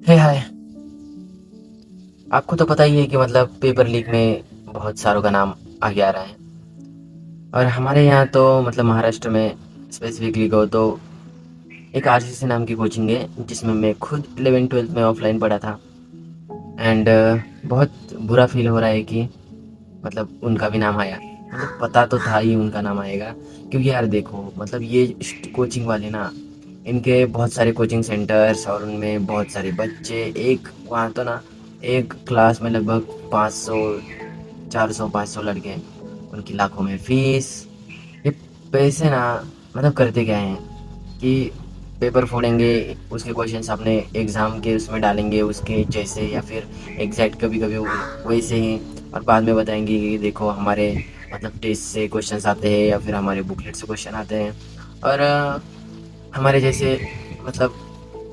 हे हाय। आपको तो पता ही है कि मतलब पेपर लीक में बहुत सारों का नाम आगे आ रहा है। और हमारे यहाँ तो मतलब महाराष्ट्र में स्पेसिफिकली कहो तो एक आरसीसी नाम की कोचिंग है जिसमें मैं खुद 11th-12th में ऑफलाइन पढ़ा था। एंड बहुत बुरा फील हो रहा है कि मतलब उनका भी नाम आया। मतलब पता तो था ही उनका नाम आएगा, क्योंकि यार देखो मतलब ये कोचिंग वाले ना, इनके बहुत सारे कोचिंग सेंटर्स और उनमें बहुत सारे बच्चे। एक वहाँ तो ना, एक क्लास में लगभग 500, 400, 500 लड़के हैं। उनकी लाखों में फीस। ये पैसे ना मतलब करते क्या हैं कि पेपर फोड़ेंगे, उसके क्वेश्चंस अपने एग्ज़ाम के उसमें डालेंगे उसके जैसे, या फिर एग्जैक्ट कभी कभी वैसे ही। और बाद में बताएंगे कि देखो हमारे मतलब टेस्ट से क्वेश्चंस आते हैं या फिर हमारे बुकलेट से क्वेश्चन आते हैं। और हमारे जैसे मतलब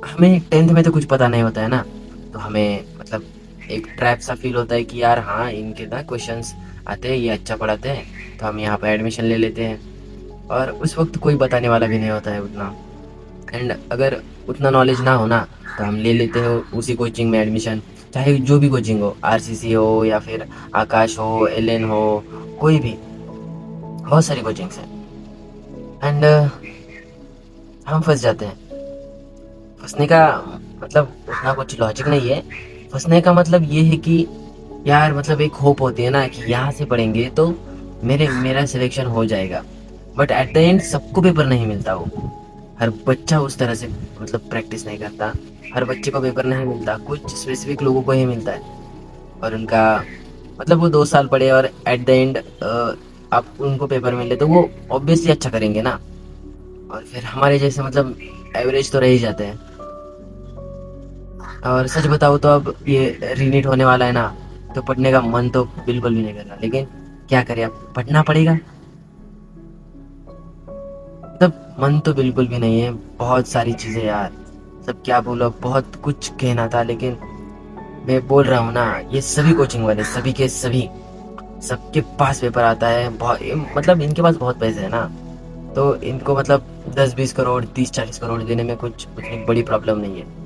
हमें 10th में तो कुछ पता नहीं होता है ना, तो हमें मतलब एक ट्रैप सा फील होता है कि यार हाँ इनके ना क्वेश्चंस आते हैं, ये अच्छा पढ़ाते हैं, तो हम यहाँ पर एडमिशन ले लेते हैं। और उस वक्त कोई बताने वाला भी नहीं होता है उतना। एंड अगर उतना नॉलेज ना हो ना, तो हम ले लेते हो उसी कोचिंग में एडमिशन। चाहे जो भी कोचिंग हो, आरसीसी हो या फिर आकाश हो, एलएन हो, कोई भी, बहुत सारी कोचिंग्स हैं। एंड हम फंस जाते हैं। फंसने का मतलब उतना कुछ लॉजिक नहीं है। फंसने का मतलब ये है कि यार मतलब एक होप होती है ना कि यहाँ से पढ़ेंगे तो मेरा सिलेक्शन हो जाएगा। बट एट द एंड सबको पेपर नहीं मिलता। वो हर बच्चा उस तरह से मतलब प्रैक्टिस नहीं करता। हर बच्चे को पेपर नहीं मिलता, कुछ स्पेसिफिक लोगों को ही मिलता है। और उनका मतलब वो 2 साल पढ़े और एट द एंड आप उनको पेपर मिले तो वो ऑब्वियसली अच्छा करेंगे ना। और फिर हमारे जैसे मतलब एवरेज तो रह ही जाते हैं। और सच बताओ तो अब ये रीनीट होने वाला है ना, तो पढ़ने का मन तो बिल्कुल भी नहीं कर रहा, लेकिन क्या करें, अब पढ़ना पड़ेगा। मतलब मन तो बिल्कुल भी नहीं है। बहुत सारी चीज़ें यार, सब क्या बोलो, बहुत कुछ कहना था, लेकिन मैं बोल रहा हूँ ना, ये सभी कोचिंग वाले सभी के सभी, सबके पास पेपर आता है। बहुत मतलब इनके पास बहुत पैसे है ना, तो इनको मतलब 10-20 करोड़, 30-40 करोड़ देने में कुछ उतनी बड़ी प्रॉब्लम नहीं है।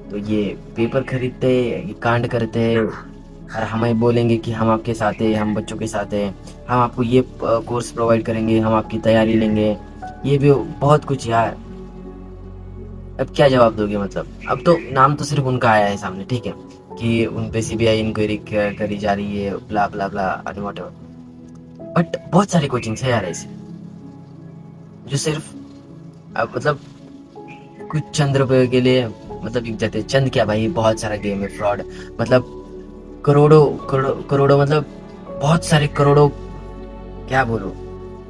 तो ये पेपर खरीदते, ये कांड करते हैं। और हमें बोलेंगे कि हम आपके साथ हैं, हम बच्चों के साथ हैं, हम आपको ये कोर्स प्रोवाइड करेंगे, हम आपकी तैयारी लेंगे, ये भी बहुत कुछ यार। अब क्या जवाब दोगे? मतलब अब तो नाम तो सिर्फ उनका आया है सामने, ठीक है, कि उन पे सीबीआई इंक्वायरी करी जा रही है, ब्ला ब्ला ब्ला, अरे व्हाटएवर। बट बहुत सारी कोचिंग्स है यार ऐसी, जो सिर्फ मतलब कुछ चंद रुपए के लिए मतलब बिक जाते हैं। चंद क्या भाई, बहुत सारा गेम है फ्रॉड। मतलब करोड़ों करोड़ों करोड़ों, मतलब बहुत सारे करोड़ों, क्या बोलूं।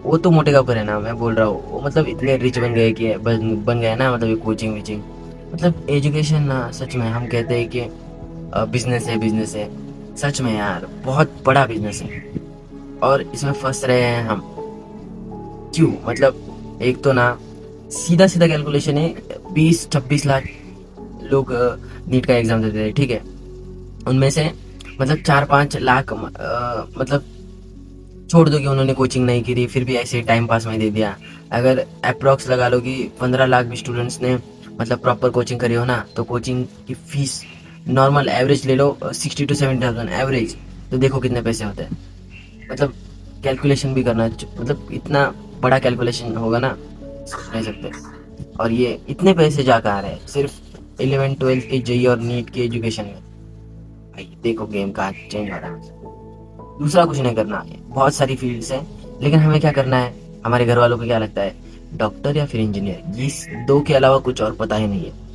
वो तो मोटे का ऊपर है ना, मैं बोल रहा हूँ वो मतलब इतने रिच बन गए कि बन गए ना, मतलब ये कोचिंग वीचिंग। मतलब एजुकेशन ना सच में हम कहते हैं कि बिजनेस है, बिजनेस है। सच में यार बहुत बड़ा बिजनेस है। और इसमें फंस रहे हैं हम। क्यों? मतलब एक तो ना सीधा सीधा कैलकुलेशन है, 20-26 लाख लोग नीट का एग्जाम देते हैं, ठीक है। उनमें से मतलब 4-5 लाख मतलब छोड़ दो कि उन्होंने कोचिंग नहीं करी, फिर भी ऐसे टाइम पास में दे दिया। अगर अप्रोक्स लगा लो कि 15 लाख भी स्टूडेंट्स ने मतलब प्रॉपर कोचिंग करी हो ना, तो कोचिंग की फीस नॉर्मल एवरेज ले लो, 60 to 70 थाउजेंड एवरेज। तो देखो कितने पैसे होते हैं। मतलब कैलकुलेशन भी करना मतलब इतना बड़ा कैलकुलेशन होगा ना, सोच नहीं सकते। और ये इतने पैसे जा कहाँ रहे हैं सिर्फ 11th-12th की जेई और नीट की एजुकेशन में। भाई देखो गेम कहाँ चेंज हो रहा है। दूसरा कुछ नहीं करना है, बहुत सारी फील्ड्स हैं, लेकिन हमें क्या करना है? हमारे घर वालों को क्या लगता है? डॉक्टर या फिर इंजीनियर, ये इस दो के अलावा कुछ और पता ही नहीं है।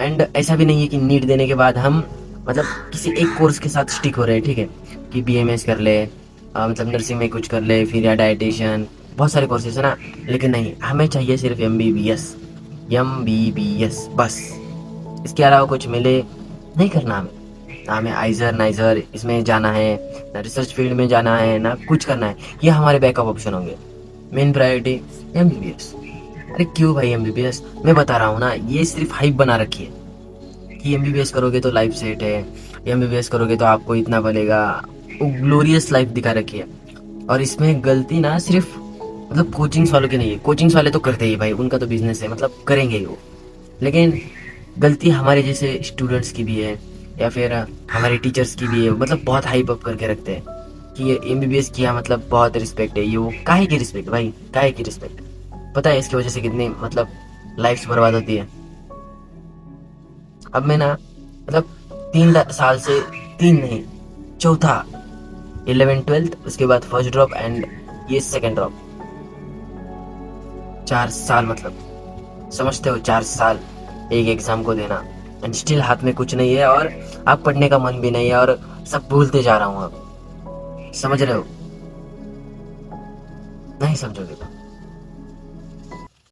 एंड ऐसा भी नहीं है कि नीट देने के बाद हम मतलब किसी एक कोर्स के साथ स्टिक हो रहे हैं, ठीक है, कि बीएमएस कर ले, मतलब नर्सिंग में कुछ कर ले, फिर या डाइटिशियन, बहुत सारे कोर्सेज है ना। लेकिन नहीं, हमें चाहिए सिर्फ एमबीबीएस, एमबीबीएस बस। इसके अलावा कुछ मिले नहीं करना हमें। ना हमें आइजर नाइजर इसमें जाना है, ना रिसर्च फील्ड में जाना है, ना कुछ करना है। ये हमारे बैकअप ऑप्शन होंगे। Main priority MBBS. अरे क्यों भाई एमबीबीएस? मैं बता रहा हूँ ना, ये सिर्फ हाइप बना रखी है कि एमबीबीएस करोगे तो लाइफ सेट है, एमबीबीएस करोगे तो आपको इतना बनेगा। वो ग्लोरियस लाइफ दिखा रखी है। और इसमें गलती ना सिर्फ मतलब कोचिंग्स वालों की नहीं है। कोचिंग्स वाले तो करते ही भाई, उनका तो बिजनेस है, मतलब करेंगे ही वो। लेकिन गलती हमारे जैसे स्टूडेंट्स की भी है या फिर हमारे टीचर्स की भी है, मतलब बहुत हाइप अप करके रखते हैं कि ये एमबीबीएस किया मतलब बहुत रिस्पेक्ट है, ये वो। काहे की रिस्पेक्ट भाई, काहे की रिस्पेक्ट? पता है इसकी वजह से कितनी मतलब लाइफ्स बर्बाद होती है। अब मैं ना मतलब 3 साल से, तीन नहीं, चौथा, 11th 12th, उसके बाद फर्स्ट ड्रॉप एंड ये सेकंड ड्रॉप। 4 साल मतलब, समझते हो, 4 साल एक एग्जाम को देना एंड स्टिल हाथ में कुछ नहीं है, और अब पढ़ने का मन भी नहीं है, और सब भूलते जा रहा हूँ अब। समझ रहे हो? नहीं समझोगे तो